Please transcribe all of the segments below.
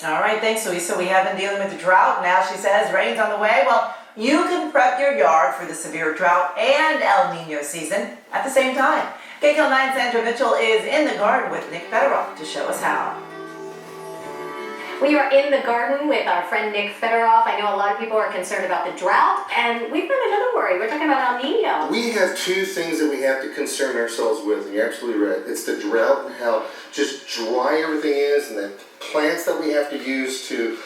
All right, thanks, Louise. So we have been dealing with the drought. Now she says rain's on the way. Well, you can prep your yard for the severe drought and El Nino season at the same time. KCAL9 Sandra Mitchell is in the garden with Nick Federoff to show us how. We are in the garden with our friend Nick Federoff. I know a lot of people are concerned about the drought, and we've got another worry. We're talking about El Nino. We have two things that we have to concern ourselves with, and you're absolutely right. It's the drought and how just dry everything is, and the plants that we have to use to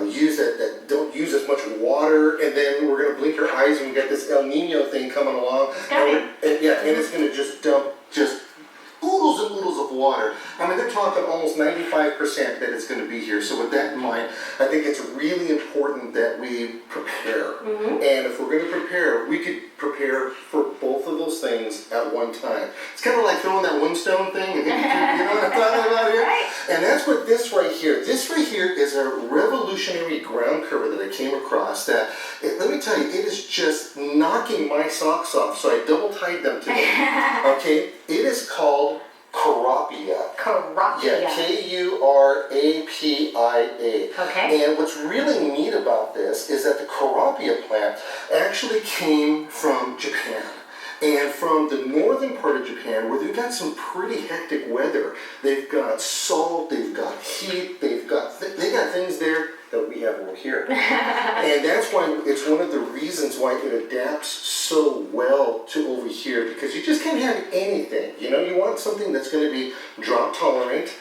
use that don't use as much water, and then we're going to blink our eyes and we got this El Nino thing coming along. And it's going to just dump oodles and oodles of water. I mean, they're talking almost 95% that it's going to be here. So with that in mind, I think it's really important that we prepare. And if we're going to prepare, we could prepare for both of those things at one time. It's kind of like throwing that one stone thing and hitting you know what I'm talking about here? Right. And that's what this right here is a revolutionary ground cover that I came across that, let me tell you, it is just knocking my socks off. So I double tied them today. Okay? It is called Kurapia. Kurapia. Yeah, Kurapia. Okay. And what's really neat about this is that the Kurapia plant actually came from Japan. And from the northern part of Japan, where they've got some pretty hectic weather. They've got salt, they've got heat, they got things there that we have over here. And that's why it's one of the reasons why it adapts so well to over here, because you just can't have anything. You know, you want something that's going to be drought tolerant,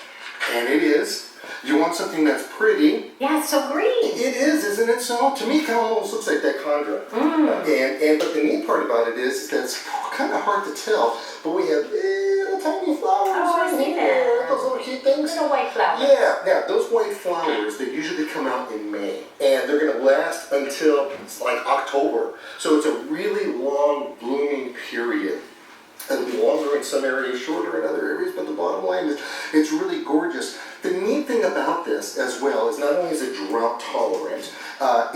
and it is. You want something that's pretty. Yeah, it's so green. It is, isn't it? So to me, it kind of almost looks like dichandra. But the neat part about it is that it's kind of hard to tell. But we have little tiny flowers right here. Those little cute things. Little white flowers. Yeah. Now those white flowers, they usually come out in May, and they're going to last until like October. So it's a really long blooming period. It'll be longer in some areas, shorter in other areas, but the bottom line is it's really gorgeous. The neat thing about this as well is not only is it drought tolerant,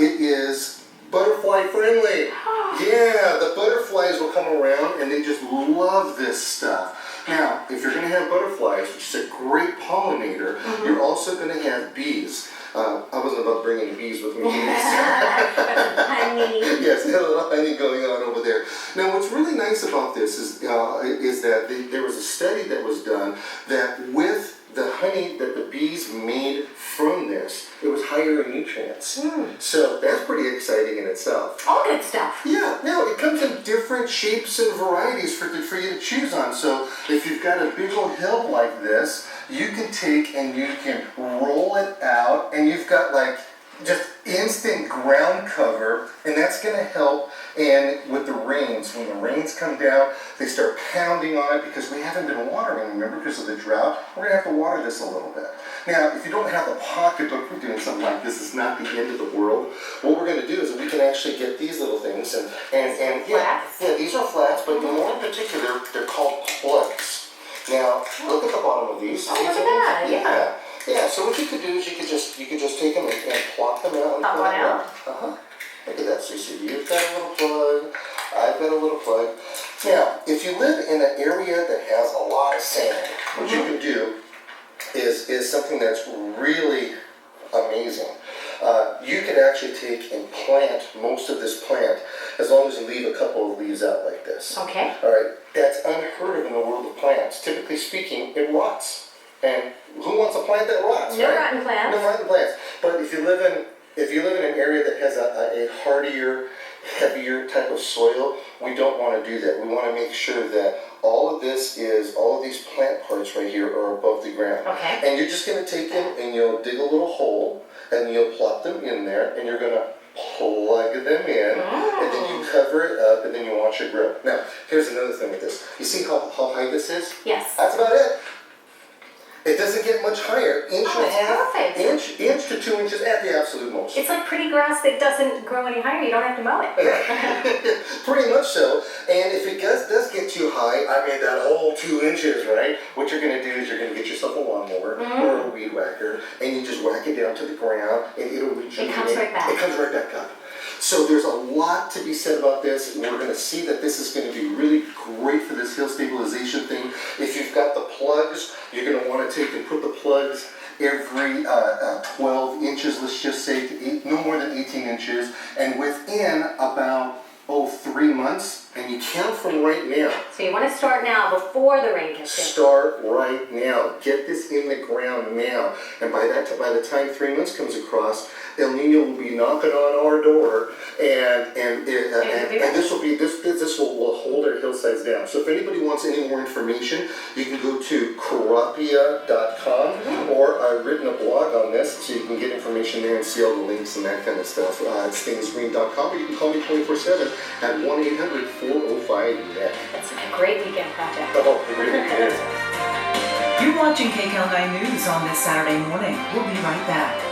it is butterfly friendly. Yeah, the butterflies will come around and they just love this stuff. Now, if you're going to have butterflies, which is a great pollinator, you're also going to have bees. I wasn't about to bring any bees with me. Honey. Yes, a little honey going on over there. Now, what's really nice about this is that there was a study that was done that with the honey that the bees made from this, it was higher in nutrients. So that's pretty exciting in itself. All good stuff. Yeah, now it comes in different shapes and varieties for you to choose on. So if you've got a big old hill like this, you can take and you can roll it out, and you've got like just instant ground cover, and that's going to help. And with the rains, when the rains come down, they start pounding on it because we haven't been watering, remember, because of the drought. We're going to have to water this a little bit. Now, if you don't have the pocketbook for doing something like this, it's not the end of the world. What we're going to do is we can actually get these little things, and yeah, these are flats, but more in particular, they're called plugs. Now, look at the bottom of these. Oh, look at that. Yeah, so what you could do is you could just take them and plop them out. Pop one out? Look at that. So you see, you've got a little plug, I've got a little plug. Now, if you live in an area that has a lot of sand, what you can do is something that's really amazing. You could actually take and plant most of this plant as long as you leave a couple of leaves out like this. Okay. All right. That's unheard of in the world of plants. Typically speaking, it rots. And who wants a plant that rots? No right? rotten plants. No rotten plants. But if you live in an area that has a hardier, heavier type of soil, we don't want to do that. We want to make sure that all of these plant parts right here are above the ground. Okay. And you're just going to take them and you'll dig a little hole and you'll plop them in there and you're going to plug them in and then you cover it up and then you watch it grow. Now, here's another thing with this. You see how high this is? Yes. That's about it. It doesn't get much higher. Inch and a half, perfect. inch to 2 inches at the absolute most. It's like pretty grass that doesn't grow any higher. You don't have to mow it. Pretty much so. And if it does get too high, I mean that whole 2 inches, right? What you're going to do is you're going to get yourself a lawnmower or a weed whacker, and you just whack it down to the ground, and it'll rejuvenate. It comes right back. It comes right back up. So there's a lot to be said about this. We're going to see that this is going to be really great for this hill stabilization thing. If you've got the plugs, you're going to want to take and put the plugs every 12 inches, let's just say, to no more than 18 inches, and within about 3 months, and you count from right now. So you want to start now before the rain gets in. Start right now. Get this in the ground now. And by the time 3 months comes across, El Nino will be knocking on our door, and this will hold our hillsides down. So if anybody wants any more information, you can go to Kurapia.com, or I've written a blog on this, so you can get information there and see all the links and that kind of stuff. It's thingsgreen.com, or you can call me 24/7 at 1-800-405-NET. It's a great weekend project. Oh, it really is. You're watching KCAL9 News on this Saturday morning. We'll be right back.